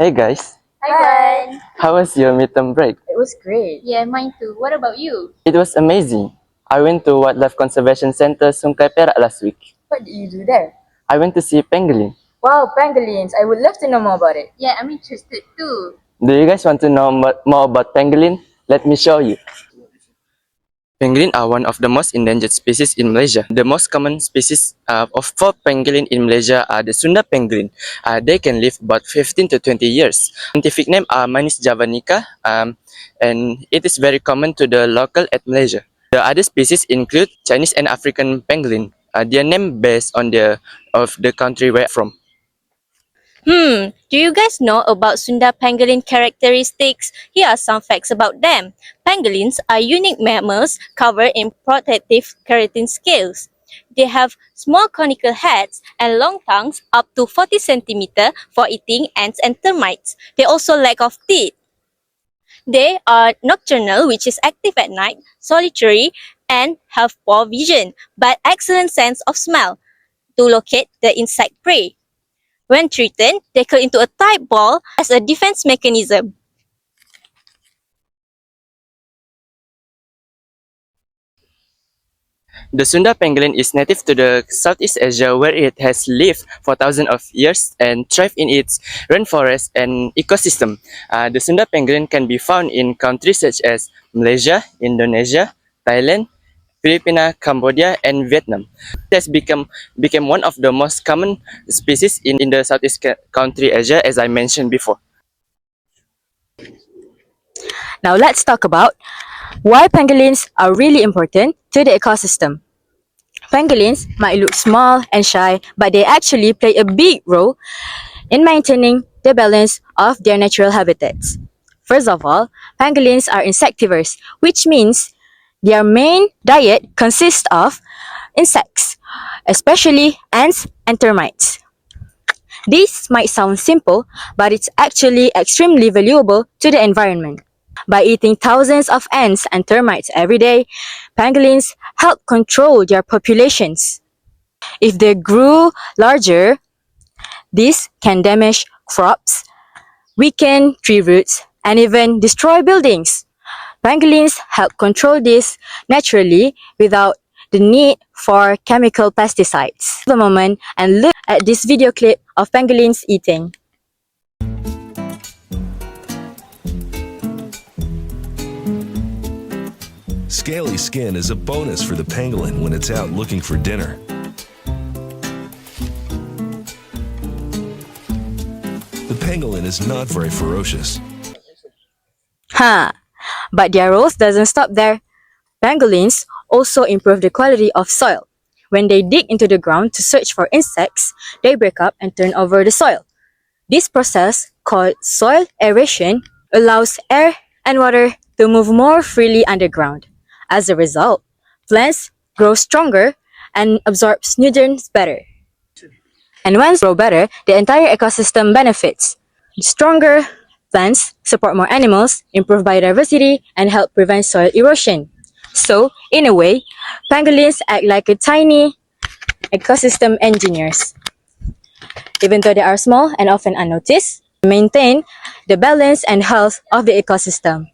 Hey guys, Hi, Brian. how was your midterm break? It was great. Yeah, mine too. What about you? It was amazing. I went to Wildlife Conservation Center Sungai Perak last week. What did you do there? I went to see pangolin. Wow, pangolins. I would love to know more about it. Yeah, I'm interested too. Do you guys want to know more about pangolin? Let me show you. Pangolin are one of the most endangered species in Malaysia. The most common species for pangolin in Malaysia are the Sunda Pangolin. They can live about 15 to 20 years. Scientific name are Manis javanica, and it is very common to the local at Malaysia. The other species include Chinese and African pangolin. They are named based on the country where from. Do you guys know about Sunda pangolin characteristics? Here are some facts about them. Pangolins are unique mammals covered in protective keratin scales. They have small conical heads and long tongues up to 40 cm for eating ants and termites. They also lack of teeth. They are nocturnal, which is active at night, solitary, and have poor vision, but excellent sense of smell to locate the insect prey. When threatened, they curl into a tight ball as a defense mechanism. The Sunda pangolin is native to the Southeast Asia where it has lived for thousands of years and thrived in its rainforest and ecosystem. The Sunda pangolin can be found in countries such as Malaysia, Indonesia, Thailand, Philippines, Cambodia, and Vietnam. It has become one of the most common species in the Southeast country Asia, as I mentioned before. Now let's talk about why pangolins are really important to the ecosystem. Pangolins might look small and shy, but they actually play a big role in maintaining the balance of their natural habitats. First of all, pangolins are insectivores, which means their main diet consists of insects, especially ants and termites. This might sound simple, but it's actually extremely valuable to the environment. By eating thousands of ants and termites every day, pangolins help control their populations. If they grew larger, this can damage crops, weaken tree roots, and even destroy buildings. Pangolins help control this naturally without the need for chemical pesticides. Take a moment and look at this video clip of pangolins eating. Scaly skin is a bonus for the pangolin when it's out looking for dinner. The pangolin is not very ferocious. But their roles doesn't stop there. Pangolins also improve the quality of soil. When they dig into the ground to search for insects, they break up and turn over the soil. This process, called soil aeration, allows air and water to move more freely underground. As a result, plants grow stronger and absorb nutrients better. And when grow better, the entire ecosystem benefits. Stronger plants support more animals, improve biodiversity, and help prevent soil erosion. So, in a way, pangolins act like a tiny ecosystem engineers. Even though they are small and often unnoticed, they maintain the balance and health of the ecosystem.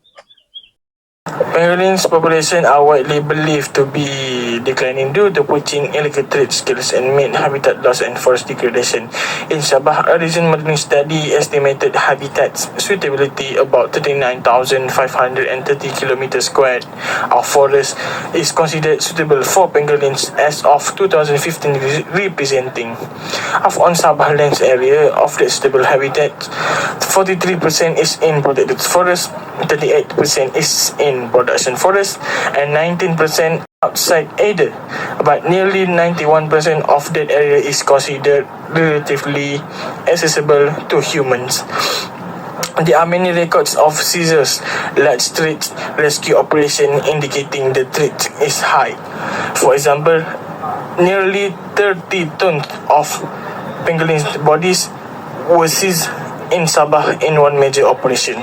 Pangolins population are widely believed to be declining due to poaching, illegal trade skills, and main habitat loss and forest degradation. In Sabah, a recent modeling study estimated habitat suitability about 39,530 kilometers squared of forest is considered suitable for pangolins as of 2015, representing of on Sabah lands area of the suitable habitat. 43% is in protected forest, 38% is in production forest, and 19% outside either. But nearly 91% of that area is considered relatively accessible to humans. There are many records of seizures, large threat rescue operation indicating the threat is high. For example, nearly 30 tons of pangolin bodies were seized in Sabah in one major operation.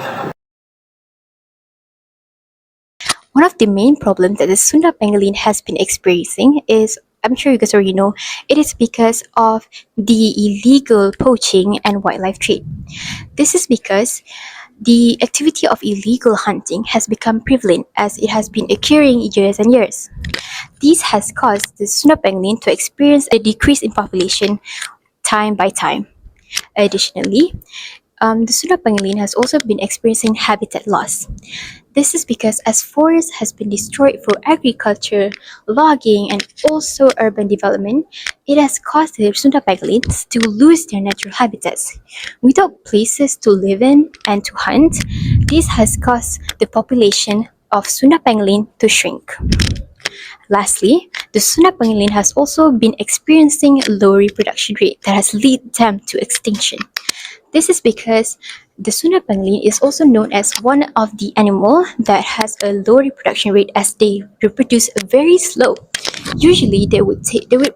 One of the main problems that the Sunda pangolin has been experiencing is I'm sure you guys already know, it is because of the illegal poaching and wildlife trade. This is because the activity of illegal hunting has become prevalent as it has been occurring years and years. This has caused the Sunda pangolin to experience a decrease in population time by time. Additionally, the Sunda pangolin has also been experiencing habitat loss. This is because as forest has been destroyed for agriculture, logging, and also urban development, it has caused the Sunda pangolins to lose their natural habitats. Without places to live in and to hunt, this has caused the population of Sunda pangolin to shrink. Lastly, the Sunda pangolin has also been experiencing low reproduction rate that has led them to extinction. This is because the Sunda pangolin is also known as one of the animal that has a low reproduction rate as they reproduce very slow. Usually they would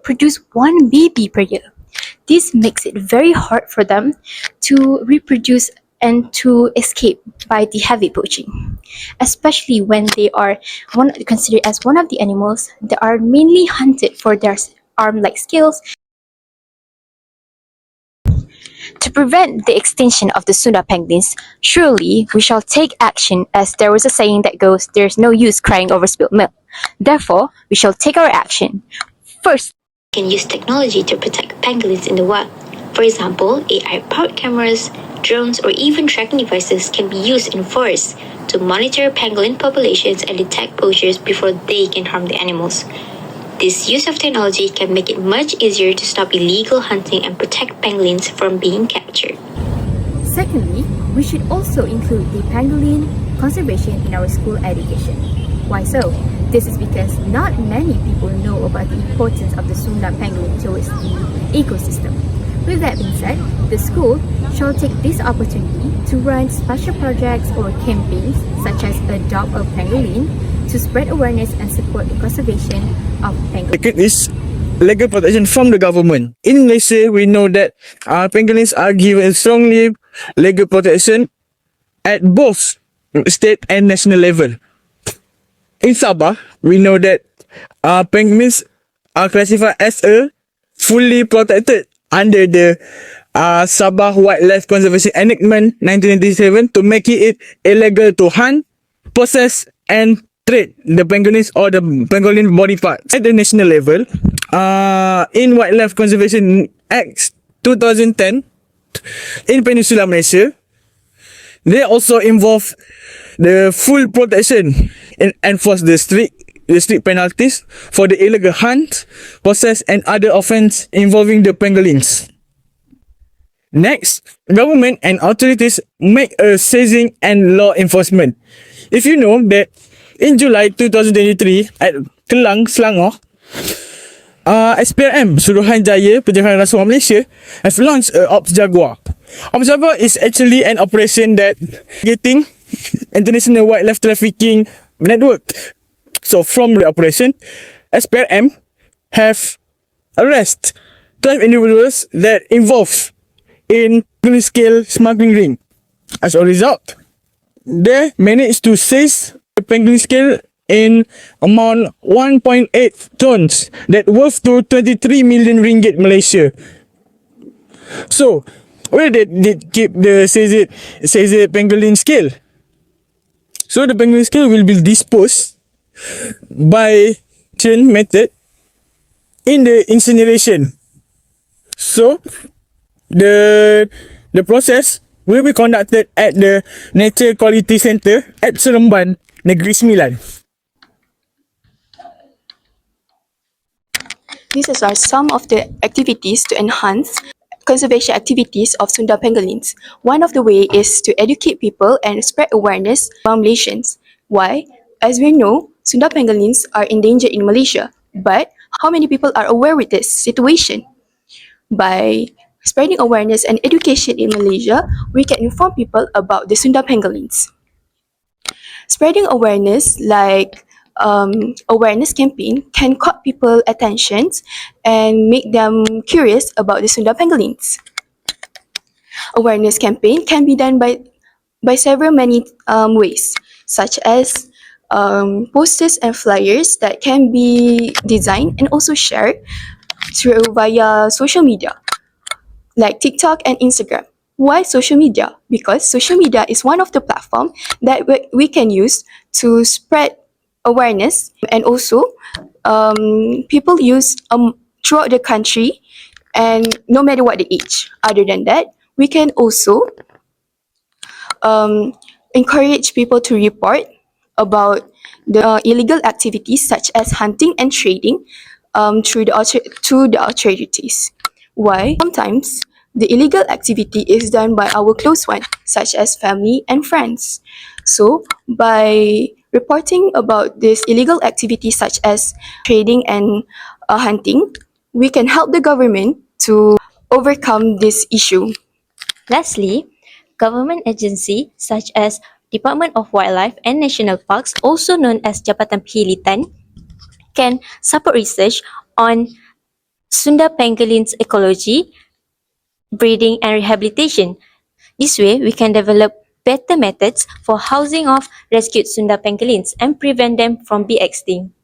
produce one baby per year. This makes it very hard for them to reproduce and to escape by the heavy poaching, especially when they are considered as one of the animals that are mainly hunted for their arm-like skills. To prevent the extinction of the Sunda pangolins, surely we shall take action, as there was a saying that goes, "There's no use crying over spilled milk." Therefore, we shall take our action. First, can use technology to protect pangolins in the wild. For example, AI-powered cameras, drones, or even tracking devices can be used in forests to monitor pangolin populations and detect poachers before they can harm the animals. This use of technology can make it much easier to stop illegal hunting and protect pangolins from being captured. Secondly, we should also include the pangolin conservation in our school education. Why so? This is because not many people know about the importance of the Sunda pangolin towards the ecosystem. With that being said, the school shall take this opportunity to run special projects or campaigns such as Adopt a Pangolin to spread awareness and support the conservation of pangolins. Second is legal protection from the government. In Malaysia, we know that pangolins are given strongly legal protection at both state and national level. In Sabah, we know that pangolins are classified as a fully protected under the Sabah Wildlife Conservation Enactment 1997 to make it illegal to hunt, possess, and trade the pangolins or the pangolin body parts. At the national level, in Wildlife Conservation Act 2010 in Peninsular Malaysia, they also involve the full protection and enforce the strict penalties for the illegal hunt, possess, and other offence involving the pangolins. Next, government and authorities make a seizing and law enforcement. If you know that in July 2023 at Kelang, Selangor, SPRM Suruhanjaya Penjagaan Rasuah Malaysia have launched a Ops Jaguar. Ops Jaguar is actually an operation that getting international wildlife trafficking network. So from the operation, SPRM have arrested 12 individuals that involved in scale smuggling ring. As a result, they managed to seize the pangolin scale in amount 1.8 tons that worth to 23 million ringgit Malaysia. So, where they did keep the seized pangolin scale? So the pangolin scale will be disposed by method in the incineration. So the process will be conducted at the Nature Quality Center at Seremban, Negeri Sembilan. These are some of the activities to enhance conservation activities of Sunda pangolins. One of the way is to educate people and spread awareness among Malaysians. Why? As we know, Sunda pangolins are endangered in Malaysia. But how many people are aware with this situation? By spreading awareness and education in Malaysia, we can inform people about the Sunda pangolins. Spreading awareness like awareness campaign can caught people attention and make them curious about the Sunda pangolins. Awareness campaign can be done by several many ways, such as posters and flyers that can be designed and also shared through via social media like TikTok and Instagram. Why social media? Because social media is one of the platform that we can use to spread awareness, and also people use throughout the country and no matter what the age. Other than that, we can also encourage people to report about the illegal activities such as hunting and trading to the authorities. Why? Sometimes the illegal activity is done by our close ones, such as family and friends. So, by reporting about this illegal activity such as trading and hunting, we can help the government to overcome this issue. Lastly, government agencies such as Department of Wildlife and National Parks, also known as Jabatan Penghilitan, can support research on Sunda Pangolin's ecology, breeding, and rehabilitation. This way, we can develop better methods for housing of rescued Sunda pangolins and prevent them from being extinct.